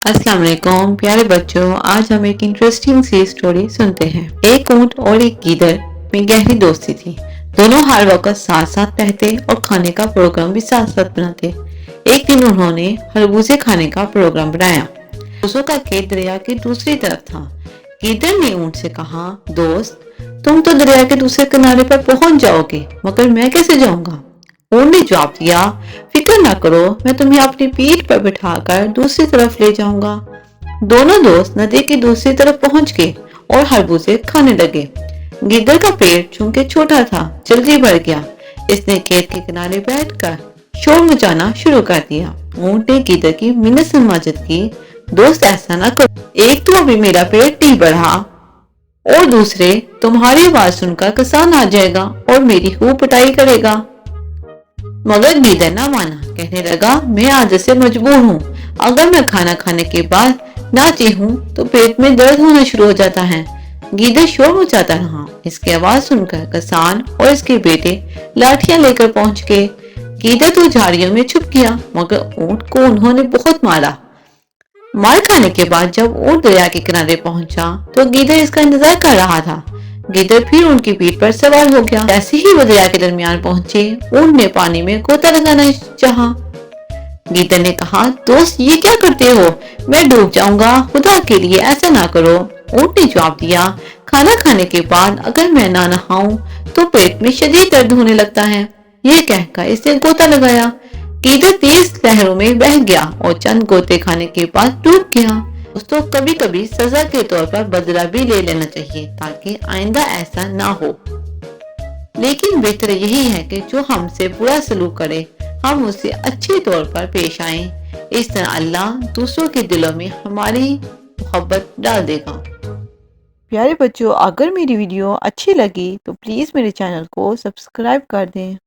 अस्सलाम वालेकुम प्यारे बच्चों, आज हम एक इंटरेस्टिंग सी स्टोरी सुनते हैं। एक ऊंट और एक गीदड़ में गहरी दोस्ती थी। दोनों हर वक्त साथ साथ रहते और खाने का प्रोग्राम भी साथ साथ बनाते। एक दिन उन्होंने खरबूजे खाने का प्रोग्राम बनाया। खरबूजों का खेत दरिया की दूसरी तरफ था। गीदड़ ने ऊंट से कहा, दोस्त, तुम तो दरिया के दूसरे किनारे पर पहुंच जाओगे, मगर मैं कैसे जाऊंगा? ऊंट ने जवाब दिया, फिक्र ना करो, मैं तुम्हें अपनी पीठ पर बिठाकर दूसरी तरफ ले जाऊंगा। दोनों दोस्त नदी की दूसरी तरफ पहुंच गए और खरबूजे खाने लगे। गिद्दर का पेट चूंकि छोटा था, जल्दी भर गया। इसने खेत के किनारे बैठकर शोर मचाना शुरू कर दिया। ऊंट ने गिद्दर की मिन्नत समाजत की, दोस्त ऐसा ना करो, एक तो अभी मेरा पेट नहीं बढ़ा और दूसरे तुम्हारी आवाज सुनकर किसान आ जाएगा और मेरी खूब पिटाई करेगा। मगर गिद्दर ना माना, कहने लगा, मैं आदत से मजबूर हूँ। अगर मैं खाना खाने के बाद ना चीखूं तो पेट में दर्द होना शुरू हो जाता है। गिद्दर शोर मचाता रहा। इसकी आवाज सुनकर किसान और इसके बेटे लाठियां लेकर पहुंच गए। गिद्दर तो झाड़ियों में छुप गया, मगर ऊंट को उन्होंने बहुत मारा। मार खाने के बाद जब ऊंट दरिया के किनारे पहुंचा तो गिद्दर इसका इंतजार कर रहा था। गिद्दर फिर उनकी पीठ पर सवार हो गया। जैसे ही वो दरिया के दरमियान पहुंचे, ऊंट ने पानी में गोता लगाना चाहा। गिद्दर ने कहा, दोस्त, ये क्या करते हो? मैं डूब जाऊंगा, खुदा के लिए ऐसा ना करो। ऊंट ने जवाब दिया, खाना खाने के बाद अगर मैं ना नहाऊं तो पेट में शदीद दर्द होने लगता है। ये कहकर इसने गोता लगाया। गिद्दर तेज लहरों में बह गया और चंद गोते खाने के बाद डूब गया। दोस्तों, कभी कभी सजा के तौर पर बदला भी ले लेना चाहिए ताकि आइंदा ऐसा ना हो। लेकिन बेहतर यही है कि जो हमसे बुरा सलूक करे हम उससे अच्छे तौर पर पेश आएं। इस तरह अल्लाह दूसरों के दिलों में हमारी मोहब्बत डाल देगा। प्यारे बच्चों, अगर मेरी वीडियो अच्छी लगी तो प्लीज मेरे चैनल को सब्सक्राइब कर दें।